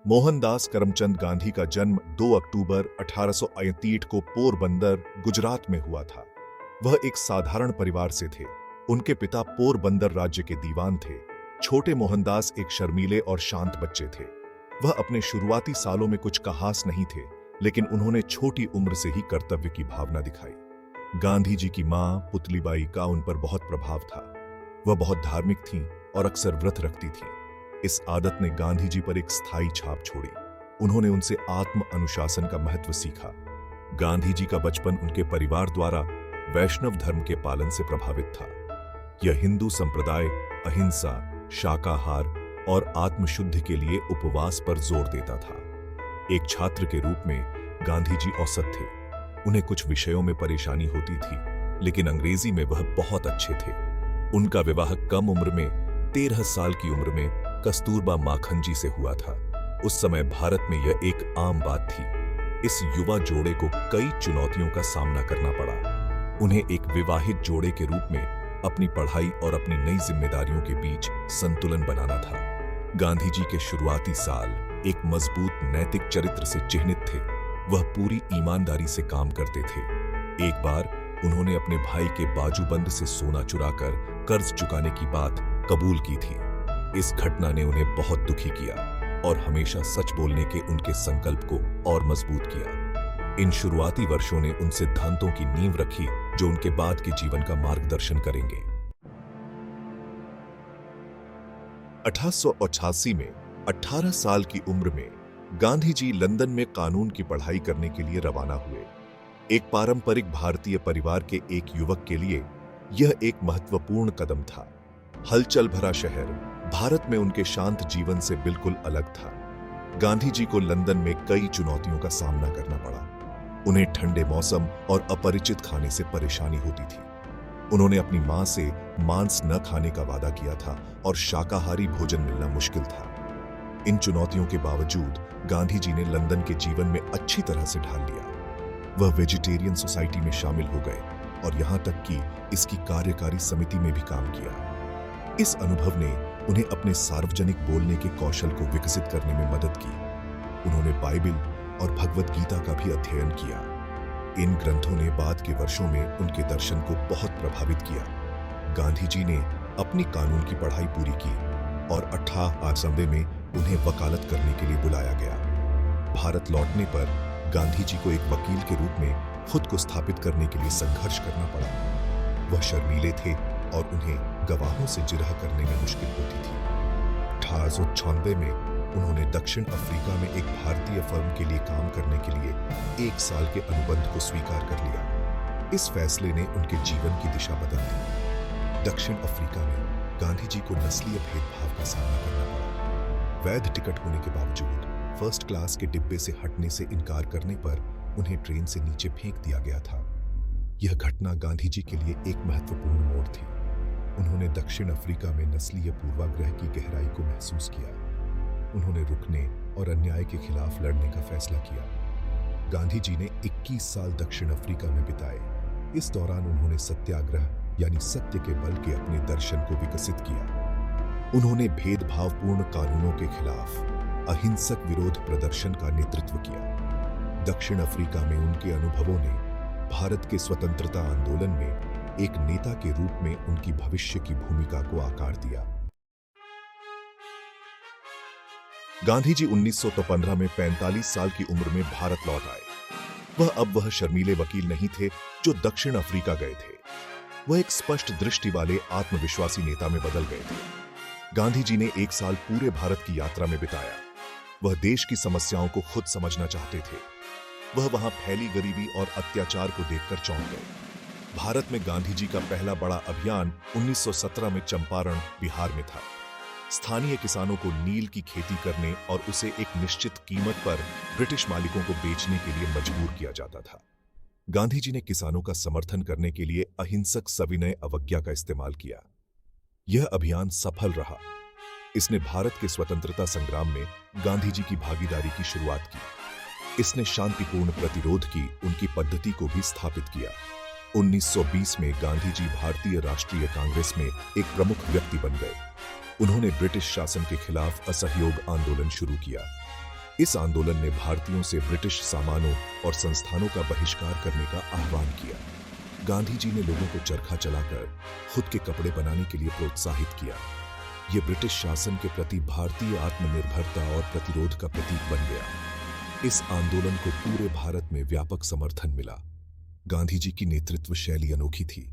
मोहनदास करमचंद गांधी का जन्म 2 अक्टूबर 1868 को पोरबंदर, गुजरात में हुआ था। वह एक साधारण परिवार से थे। उनके पिता पोरबंदर राज्य के दीवान थे। छोटे मोहनदास एक शर्मीले और शांत बच्चे थे। वह अपने शुरुआती सालों में कुछ खास नहीं थे, लेकिन उन्होंने छोटी उम्र से ही कर्तव्य की भावना दिखाई। गांधी जी की मां पुतलीबाई का उन पर बहुत प्रभाव था। वह बहुत धार्मिक थीं और अक्सर व्रत रखती थीं। इस आदत ने गांधी जी पर एक स्थायी छाप छोड़ी। उन्होंने उनसे आत्म अनुशासन का महत्व सीखा। गांधी जी का बचपन उनके परिवार द्वारा वैष्णव धर्म के पालन से प्रभावित था। यह हिंदू संप्रदाय अहिंसा, शाकाहार और आत्मशुद्धि के लिए उपवास पर जोर देता था। एक छात्र के रूप में गांधी जी औसत थे। उन्हें कुछ विषयों में परेशानी होती थी, लेकिन अंग्रेजी में वह बहुत अच्छे थे। उनका विवाह कम उम्र में 13 साल की उम्र में कस्तूरबा माखन जी से हुआ था। उस समय भारत में यह एक आम बात थी। इस युवा जोड़े को कई चुनौतियों का सामना करना पड़ा। उन्हें एक विवाहित जोड़े के रूप में अपनी पढ़ाई और अपनी नई जिम्मेदारियों के बीच संतुलन बनाना था। गांधी जी के शुरुआती साल एक मजबूत नैतिक चरित्र से चिह्नित थे। वह पूरी ईमानदारी से काम करते थे। एक बार उन्होंने अपने भाई के बाजूबंद से सोना चुराकर कर्ज चुकाने की बात कबूल की थी। इस घटना ने उन्हें बहुत दुखी किया और हमेशा सच बोलने के उनके संकल्प को और मजबूत किया। इन शुरुआती वर्षों ने उन सिद्धांतों की नींव रखी जो उनके बाद के जीवन का मार्गदर्शन करेंगे। 1888 में 18 साल की उम्र में गांधी जी लंदन में कानून की पढ़ाई करने के लिए रवाना हुए। एक पारंपरिक भारतीय परिवार के एक युवक के लिए यह एक महत्वपूर्ण कदम था। हलचल भरा शहर भारत में उनके शांत जीवन से बिल्कुल अलग था। गांधी जी को लंदन में कई चुनौतियों का सामना करना पड़ा। उन्हें ठंडे मौसम और अपरिचित खाने से परेशानी होती थी। उन्होंने अपनी मां से मांस न खाने का वादा किया था और शाकाहारी भोजन मिलना मुश्किल था। इन चुनौतियों के बावजूद गांधी जी ने लंदन के जीवन में अच्छी तरह से ढाल लिया। वह वेजिटेरियन सोसाइटी में शामिल हो गए और यहां तक कि इसकी कार्यकारी समिति में भी काम किया। इस अनुभव ने उन्हें अपने सार्वजनिक बोलने के कौशल को विकसित करने में मदद की। उन्होंने बाइबिल और भगवद गीता का भी अध्ययन किया। इन ग्रंथों ने बाद के वर्षों में उनके दर्शन को बहुत प्रभावित किया। गांधी जी ने अपनी कानून की पढ़ाई पूरी की और 1898 में उन्हें वकालत करने के लिए बुलाया गया। भारत लौटने पर गांधी जी को एक वकील के रूप में खुद को स्थापित करने के लिए संघर्ष करना पड़ा। वह शर्मीले थे और उन्हें गवाहों से जिरह करने में मुश्किल होती थी। 1896 में उन्होंने दक्षिण अफ्रीका में एक भारतीय फर्म के लिए काम करने के लिए 1 साल के अनुबंध को स्वीकार कर लिया। इस फैसले ने उनके जीवन की दिशा बदल दी। दक्षिण अफ्रीका में गांधी जी को नस्लीय भेदभाव का सामना करना पड़ा। वैध टिकट होने के बावजूद फर्स्ट क्लास के डिब्बे से हटने से इनकार करने पर उन्हें ट्रेन से नीचे फेंक दिया गया था। यह घटना गांधी जी के लिए एक महत्वपूर्ण मोड़ थी। उन्होंने दक्षिण अफ्रीका में नस्लीय पूर्वाग्रह की गहराई को महसूस किया। उन्होंने रुकने और अन्याय के खिलाफ लड़ने का फैसला किया। गांधी जी ने 21 साल दक्षिण अफ्रीका में बिताए। इस दौरान उन्होंने सत्याग्रह यानी सत्य के बल के अपने दर्शन को विकसित किया। उन्होंने भेदभावपूर्ण कानूनों के खिलाफ अहिंसक विरोध प्रदर्शन का नेतृत्व किया। दक्षिण अफ्रीका में उनके अनुभवों ने भारत के स्वतंत्रता आंदोलन में एक नेता के रूप में उनकी भविष्य की भूमिका को आकार दिया। गांधी जी 1915 में 45 साल की उम्र में भारत लौट आए। वह शर्मीले वकील नहीं थे जो दक्षिण अफ्रीका गए थे। वह एक स्पष्ट दृष्टि वाले आत्मविश्वासी नेता में बदल गए थे। गांधी जी ने 1 साल पूरे भारत की यात्रा में बिताया। वह देश की समस्याओं को खुद समझना चाहते थे। वह वहां फैली गरीबी और अत्याचार को देखकर चौंक गए। भारत में गांधी जी का पहला बड़ा अभियान 1917 में चंपारण, बिहार में था। स्थानीय किसानों को नील की खेती करने और उसे एक निश्चित कीमत पर ब्रिटिश मालिकों को बेचने के लिए मजबूर किया जाता था। गांधी जी ने किसानों का समर्थन करने के लिए अहिंसक सविनय अवज्ञा का इस्तेमाल किया। यह अभियान सफल रहा। इसने भारत के स्वतंत्रता संग्राम में गांधी जी की भागीदारी की शुरुआत की। इसने शांतिपूर्ण प्रतिरोध की उनकी पद्धति को भी स्थापित किया। 1920 में गांधी जी भारतीय राष्ट्रीय कांग्रेस में एक प्रमुख व्यक्ति बन गए। उन्होंने ब्रिटिश शासन के खिलाफ असहयोग आंदोलन शुरू किया। इस आंदोलन ने भारतीयों से ब्रिटिश सामानों और संस्थानों का बहिष्कार करने का आह्वान किया। गांधी जी ने लोगों को चरखा चलाकर खुद के कपड़े बनाने के लिए प्रोत्साहित किया। ये ब्रिटिश शासन के प्रति भारतीय आत्मनिर्भरता और प्रतिरोध का प्रतीक बन गया। इस आंदोलन को पूरे भारत में व्यापक समर्थन मिला। गांधी जी की नेतृत्व शैली अनोखी थी।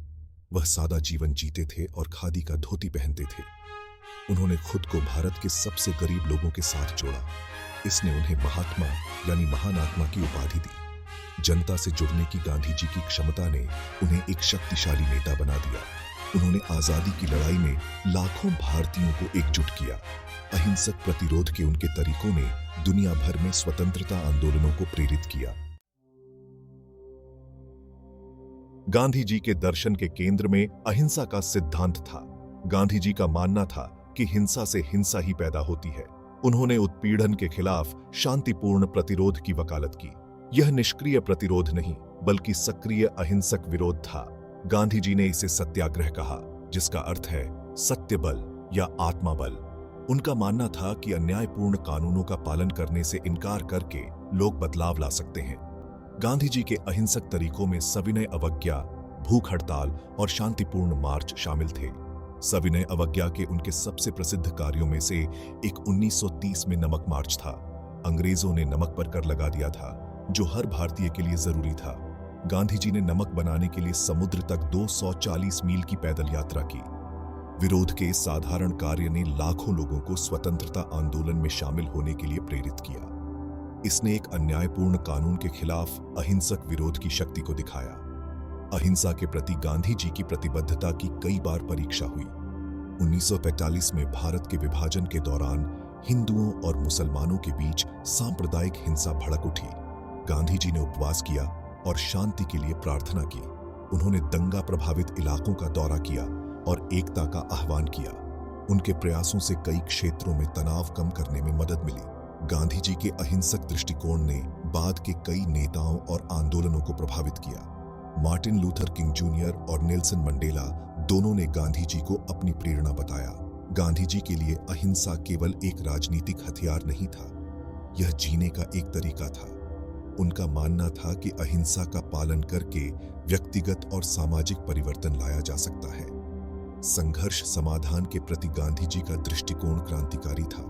वह सादा जीवन जीते थे और खादी का धोती पहनते थे। उन्होंने खुद को भारत के सबसे गरीब लोगों के साथ जोड़ा। इसने उन्हें महात्मा यानी महान आत्मा की उपाधि दी। जनता से जुड़ने की गांधी जी की क्षमता ने उन्हें एक शक्तिशाली नेता बना दिया। उन्होंने आजादी की लड़ाई में लाखों भारतीयों को एकजुट किया। अहिंसक प्रतिरोध के उनके तरीकों ने दुनिया भर में स्वतंत्रता आंदोलनों को प्रेरित किया। गांधी जी के दर्शन के केंद्र में अहिंसा का सिद्धांत था। गांधी जी का मानना था कि हिंसा से हिंसा ही पैदा होती है। उन्होंने उत्पीड़न के खिलाफ शांतिपूर्ण प्रतिरोध की वकालत की। यह निष्क्रिय प्रतिरोध नहीं, बल्कि सक्रिय अहिंसक विरोध था। गांधी जी ने इसे सत्याग्रह कहा, जिसका अर्थ है सत्य बल या आत्मा बल। उनका मानना था कि अन्यायपूर्ण कानूनों का पालन करने से इनकार करके लोग बदलाव ला सकते हैं। गांधी जी के अहिंसक तरीकों में सविनय अवज्ञा, भूख हड़ताल और शांतिपूर्ण मार्च शामिल थे। सविनय अवज्ञा के उनके सबसे प्रसिद्ध कार्यों में से एक 1930 में नमक मार्च था। अंग्रेजों ने नमक पर कर लगा दिया था, जो हर भारतीय के लिए जरूरी था। गांधी जी ने नमक बनाने के लिए समुद्र तक 240 मील की पैदल यात्रा की। विरोध के इस साधारण कार्य ने लाखों लोगों को स्वतंत्रता आंदोलन में शामिल होने के लिए प्रेरित किया। इसने एक अन्यायपूर्ण कानून के खिलाफ अहिंसक विरोध की शक्ति को दिखाया। अहिंसा के प्रति गांधी जी की प्रतिबद्धता की कई बार परीक्षा हुई। 1945 में भारत के विभाजन के दौरान हिंदुओं और मुसलमानों के बीच सांप्रदायिक हिंसा भड़क उठी। गांधी जी ने उपवास किया और शांति के लिए प्रार्थना की। उन्होंने दंगा प्रभावित इलाकों का दौरा किया और एकता का आह्वान किया। उनके प्रयासों से कई क्षेत्रों में तनाव कम करने में मदद मिली। गांधी जी के अहिंसक दृष्टिकोण ने बाद के कई नेताओं और आंदोलनों को प्रभावित किया। मार्टिन लूथर किंग जूनियर और नेल्सन मंडेला दोनों ने गांधी जी को अपनी प्रेरणा बताया। गांधी जी के लिए अहिंसा केवल एक राजनीतिक हथियार नहीं था, यह जीने का एक तरीका था। उनका मानना था कि अहिंसा का पालन करके व्यक्तिगत और सामाजिक परिवर्तन लाया जा सकता है। संघर्ष समाधान के प्रति गांधी जी का दृष्टिकोण क्रांतिकारी था।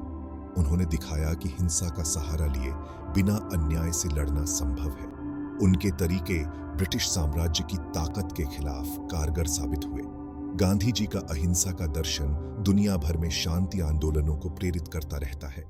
उन्होंने दिखाया कि हिंसा का सहारा लिए बिना अन्याय से लड़ना संभव है। उनके तरीके ब्रिटिश साम्राज्य की ताकत के खिलाफ कारगर साबित हुए। गांधी जी का अहिंसा का दर्शन दुनिया भर में शांति आंदोलनों को प्रेरित करता रहता है।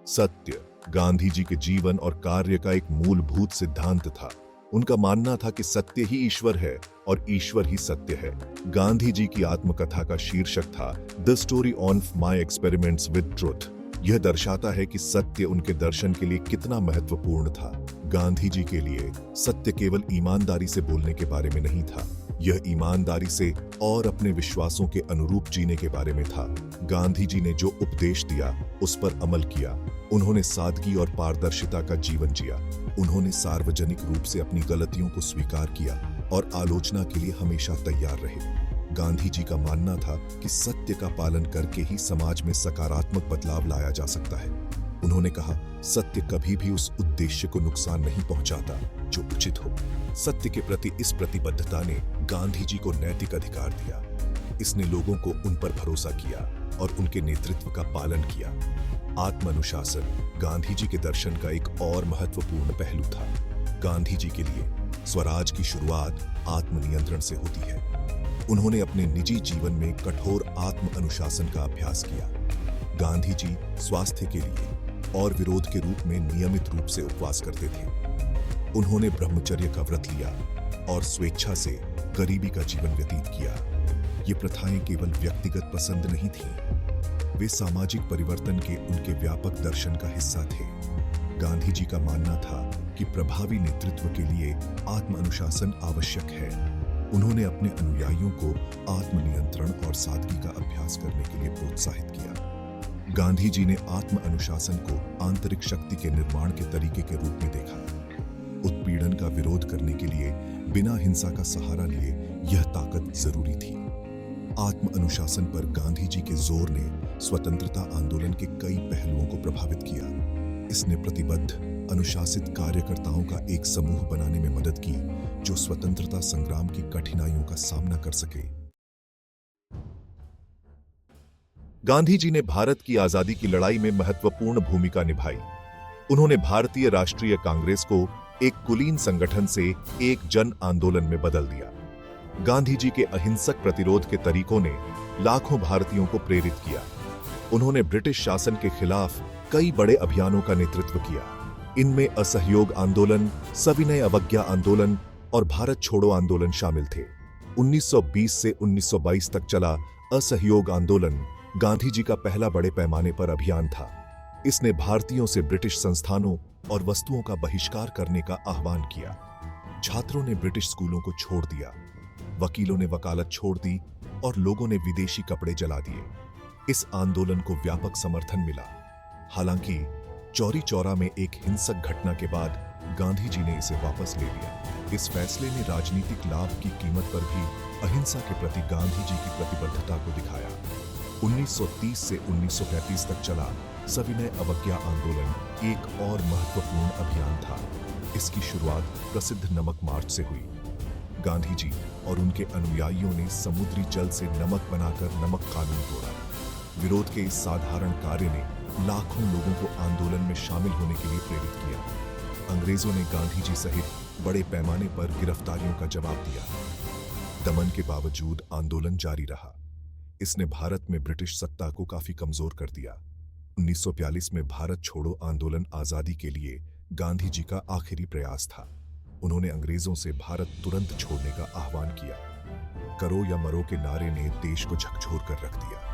सत्य गांधी जी के जीवन और कार्य का एक मूलभूत सिद्धांत था। उनका मानना था कि सत्य ही ईश्वर है और ईश्वर ही सत्य है। गांधी जी की आत्मकथा का शीर्षक था the story of my experiments with truth. यह दर्शाता है कि सत्य उनके दर्शन के लिए कितना महत्वपूर्ण था। गांधी जी के लिए सत्य केवल ईमानदारी से बोलने के बारे में नहीं था, यह ईमानदारी से और अपने विश्वासों के अनुरूप जीने के बारे में था। गांधी जी ने जो उपदेश दिया उस पर अमल किया। उन्होंने सादगी और पारदर्शिता का जीवन जिया। उन्होंने सार्वजनिक रूप से अपनी गलतियों को स्वीकार किया और आलोचना के लिए हमेशा तैयार रहे। गांधी जी का मानना था कि सत्य का पालन करके ही समाज में सकारात्मक बदलाव लाया जा सकता है। उन्होंने कहा, सत्य कभी भी उस उद्देश्य को नुकसान नहीं पहुंचाता जो उचित हो। सत्य के प्रति इस प्रतिबद्धता ने गांधी जी को नैतिक अधिकार दिया। इसने लोगों को उन पर भरोसा किया और उनके नेतृत्व का पालन किया। आत्मानुशासन गांधी जी के दर्शन का एक और महत्वपूर्ण पहलू था। गांधी जी के लिए स्वराज की शुरुआत आत्मनियंत्रण से होती है। उन्होंने अपने निजी जीवन में कठोर आत्म अनुशासन का अभ्यास किया। गांधी जी स्वास्थ्य के लिए और विरोध के रूप में नियमित रूप से उपवास करते थे। उन्होंने ब्रह्मचर्य का व्रत लिया और स्वेच्छा से गरीबी का जीवन व्यतीत किया। ये प्रथाएं केवल व्यक्तिगत पसंद नहीं थीं, वे सामाजिक परिवर्तन के उनके व्यापक दर्शन का हिस्सा थे। गांधी जी का मानना था कि प्रभावी नेतृत्व के लिए आत्म अनुशासन आवश्यक है। उन्होंने अपने अनुयायियों को आत्मनियंत्रण और सादगी का अभ्यास करने के लिए प्रोत्साहित किया। गांधी जी ने आत्म अनुशासन को आंतरिक शक्ति के निर्माण के तरीके के रूप में देखा। उत्पीड़न का विरोध करने के लिए बिना हिंसा का सहारा लिए यह ताकत जरूरी थी। आत्म अनुशासन पर गांधी जी के जोर ने स्वतंत्रता आंदोलन के कई पहलुओं को प्रभावित किया। इसने प्रतिबद्ध, अनुशासित कार्यकर्ताओं का एक समूह बनाने में मदद की जो स्वतंत्रता संग्राम की कठिनाइयों का सामना कर सके। गांधी जी ने भारत की आजादी की लड़ाई में महत्वपूर्ण भूमिका निभाई। उन्होंने भारतीय राष्ट्रीय कांग्रेस को एक कुलीन संगठन से एक जन आंदोलन में बदल दिया। गांधी जी के अहिंसक प्रतिरोध के तरीकों ने लाखों भारतीयों को प्रेरित किया। उन्होंने ब्रिटिश शासन के खिलाफ कई बड़े अभियानों का नेतृत्व किया। इनमें असहयोग आंदोलन, सविनय अवज्ञा आंदोलन और भारत छोड़ो आंदोलन शामिल थे। 1920 से 1922 तक चला असहयोग आंदोलन गांधी जी का पहला बड़े पैमाने पर अभियान था। इसने भारतीयों से ब्रिटिश संस्थानों और वस्तुओं का बहिष्कार करने का आह्वान किया। छात्रों ने ब्रिटिश स्कूलों को छोड़ दिया, वकीलों ने वकालत छोड़ दी और लोगों ने विदेशी कपड़े जला दिए। इस आंदोलन को व्यापक समर्थन मिला। हालांकि चौरी चौरा में एक हिंसक घटना के बाद गांधी जी ने इसे वापस ले लिया। इस फैसले ने राजनीतिक लाभ की कीमत पर भी अहिंसा के प्रति गांधी जी की प्रतिबद्धता को दिखाया। 1930 से 1935 तक चला सविनय अवज्ञा आंदोलन एक और महत्वपूर्ण अभियान था। इसकी शुरुआत प्रसिद्ध नमक मार्च से हुई। गांधी जी और उनके अनुयायियों ने समुद्री जल से नमक बनाकर नमक कानून तोड़ा। विरोध के इस साधारण कार्य ने लाखों लोगों को आंदोलन में शामिल होने के लिए प्रेरित किया। अंग्रेजों ने गांधी जी सहित बड़े पैमाने पर गिरफ्तारियों का जवाब दिया। दमन के बावजूद आंदोलन जारी रहा। इसने भारत में ब्रिटिश सत्ता को काफी कमजोर कर दिया। 1942 में भारत छोड़ो आंदोलन आजादी के लिए गांधी जी का आखिरी प्रयास था। उन्होंने अंग्रेजों से भारत तुरंत छोड़ने का आह्वान किया। करो या मरो के नारे ने देश को झकझोर कर रख दिया।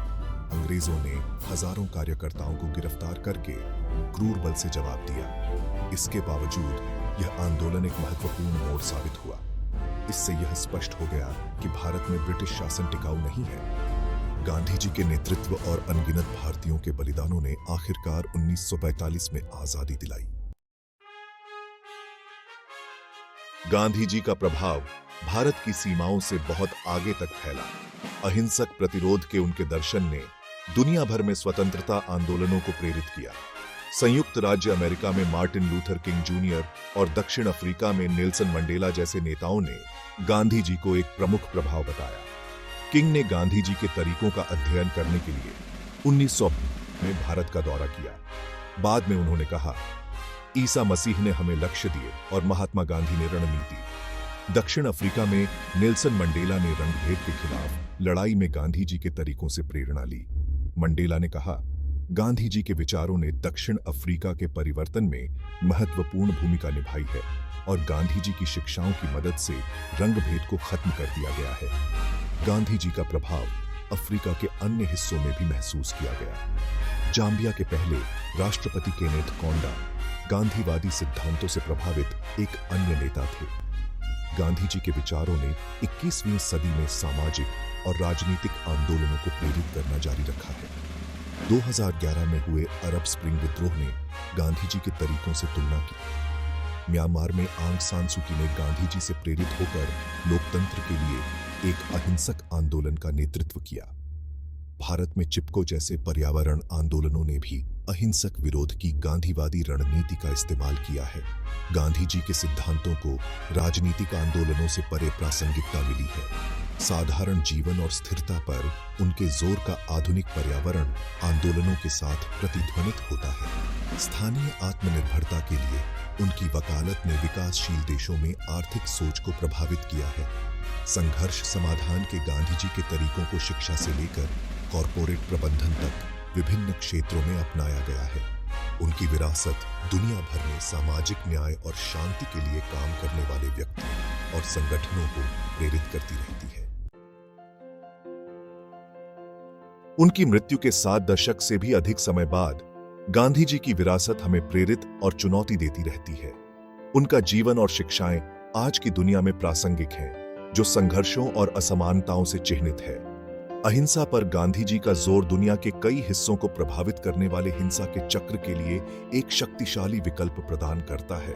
अंग्रेजों ने हजारों कार्यकर्ताओं को गिरफ्तार करके क्रूर बल से जवाब दिया। इसके बावजूद यह आंदोलन एक महत्वपूर्ण मोड़ साबित हुआ। इससे यह स्पष्ट हो गया कि भारत में ब्रिटिश शासन टिकाऊ नहीं है। गांधी जी के नेतृत्व और अनगिनत भारतीयों के बलिदानों ने आखिरकार 1945 में आजादी दिलाई। गांधी जी का प्रभाव भारत की सीमाओं से बहुत आगे तक फैला। अहिंसक प्रतिरोध के उनके दर्शन ने दुनिया भर में स्वतंत्रता आंदोलनों को प्रेरित किया। संयुक्त राज्य अमेरिका में मार्टिन लूथर किंग जूनियर और दक्षिण अफ्रीका में नेल्सन मंडेला जैसे नेताओं ने गांधी जी को एक प्रमुख प्रभाव बताया। किंग ने गांधी जी के तरीकों का अध्ययन करने के लिए 1900 में भारत का दौरा किया। बाद में उन्होंने कहा, ईसा मसीह ने हमें लक्ष्य दिए और महात्मा गांधी ने रणनीति। दक्षिण अफ्रीका में नेल्सन मंडेला ने रंगभेद के खिलाफ लड़ाई में गांधी जी के तरीकों से प्रेरणा ली। मंडेला ने कहा, गांधी जी के विचारों ने दक्षिण अफ्रीका के परिवर्तन में महत्वपूर्ण भूमिका निभाई है और गांधी जी की शिक्षाओं की मदद से रंगभेद को खत्म कर दिया गया है। गांधी जी का प्रभाव अफ्रीका के अन्य हिस्सों में भी महसूस किया गया। जाम्बिया के पहले राष्ट्रपति केनेथ कोंडा गांधीवादी सिद्धांतों से प्रभावित एक अन्य नेता थे। गांधी जी के विचारों ने 21वीं सदी में सामाजिक और राजनीतिक आंदोलनों को प्रेरित करना जारी रखा है। 2011 में हुए अरब स्प्रिंग विद्रोह ने गांधी जी के तरीकों से तुलना की। म्यांमार में आंग सान सू की ने गांधी जी से प्रेरित होकर लोकतंत्र के लिए एक अहिंसक आंदोलन का नेतृत्व किया। भारत में चिपको जैसे पर्यावरण आंदोलनों ने भी अहिंसक विरोध की गांधीवादी रणनीति का इस्तेमाल किया है। गांधी जी के सिद्धांतों को राजनीतिक आंदोलनों से परे प्रासंगिकता मिली है। साधारण जीवन और स्थिरता पर उनके जोर का आधुनिक पर्यावरण आंदोलनों के साथ प्रतिध्वनित होता है। स्थानीय आत्मनिर्भरता के लिए उनकी वकालत ने विकासशील देशों में आर्थिक सोच को प्रभावित किया है। संघर्ष समाधान के गांधी जी के तरीकों को शिक्षा से लेकर कॉरपोरेट प्रबंधन तक विभिन्न क्षेत्रों में अपनाया गया है। उनकी विरासत दुनिया भर में सामाजिक न्याय और शांति के लिए काम करने वाले व्यक्ति और संगठनों को प्रेरित करती रहती है। उनकी मृत्यु के 7 दशक से भी अधिक समय बाद गांधी जी की विरासत हमें प्रेरित और चुनौती देती रहती है। उनका जीवन और शिक्षाएं आज की दुनिया में प्रासंगिक हैं, जो संघर्षों और असमानताओं से चिह्नित है। अहिंसा पर गांधी जी का जोर दुनिया के कई हिस्सों को प्रभावित करने वाले हिंसा के चक्र के लिए एक शक्तिशाली विकल्प प्रदान करता है।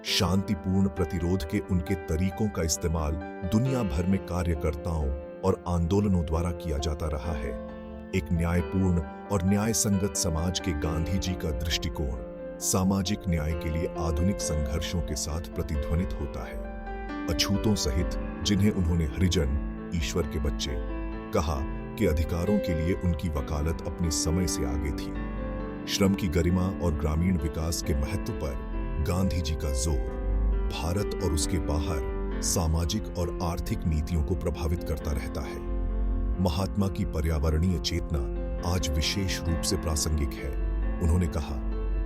शांतिपूर्ण प्रतिरोध के उनके तरीकों का इस्तेमाल दुनिया भर में कार्यकर्ताओं और आंदोलनों द्वारा किया जाता रहा है। एक न्यायपूर्ण और न्याय संगत समाज के गांधी जी का दृष्टिकोण सामाजिक न्याय के लिए आधुनिक संघर्षों के साथ प्रतिध्वनित होता है। अछूतों सहित जिन्हें उन्होंने हरिजन, ईश्वर के बच्चे कहा, कि अधिकारों के लिए उनकी वकालत अपने समय से आगे थी। श्रम की गरिमा और ग्रामीण विकास के महत्व पर गांधी जी का जोर भारत और उसके बाहर सामाजिक और आर्थिक नीतियों को प्रभावित करता रहता है। महात्मा की पर्यावरणीय चेतना आज विशेष रूप से प्रासंगिक है। उन्होंने कहा,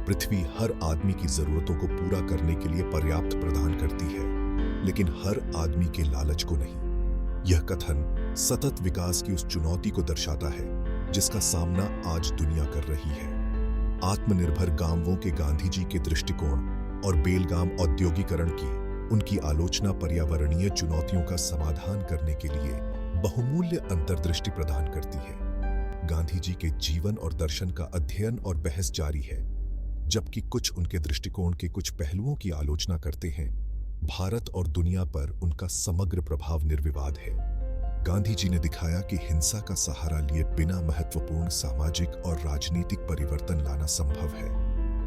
पृथ्वी हर आदमी की जरूरतों को पूरा करने के लिए पर्याप्त प्रदान करती है, लेकिन हर आदमी के लालच को नहीं। यह कथन सतत विकास की उस चुनौती को दर्शाता है जिसका सामना आज दुनिया कर रही है। आत्मनिर्भर गांवों के गांधी जी के दृष्टिकोण और बेलगाम औद्योगिकरण की उनकी आलोचना पर्यावरणीय चुनौतियों का समाधान करने के लिए बहुमूल्य अंतर्दृष्टि प्रदान करती है। गांधी जी के जीवन और दर्शन का अध्ययन और बहस जारी है, जबकि कुछ उनके दृष्टिकोण के कुछ पहलुओं की आलोचना करते हैं। भारत और दुनिया पर उनका समग्र प्रभाव निर्विवाद है। गांधी जी ने दिखाया कि हिंसा का सहारा लिए बिना महत्वपूर्ण सामाजिक और राजनीतिक परिवर्तन लाना संभव है।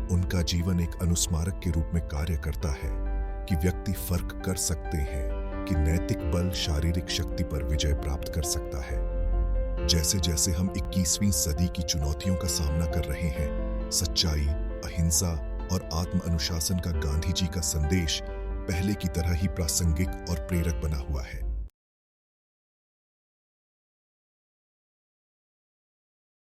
उनका जीवन एक अनुस्मारक के रूप में कार्य करता है कि व्यक्ति फर्क कर सकते हैं कि नैतिक बल शारीरिक शक्ति पर विजय प्राप्त कर सकता है। जैसे जैसे हम 21वीं सदी की चुनौतियों का सामना कर रहे हैं, सच्चाई, अहिंसा और आत्म अनुशासन का गांधी जी का संदेश पहले की तरह ही प्रासंगिक और प्रेरक बना हुआ है।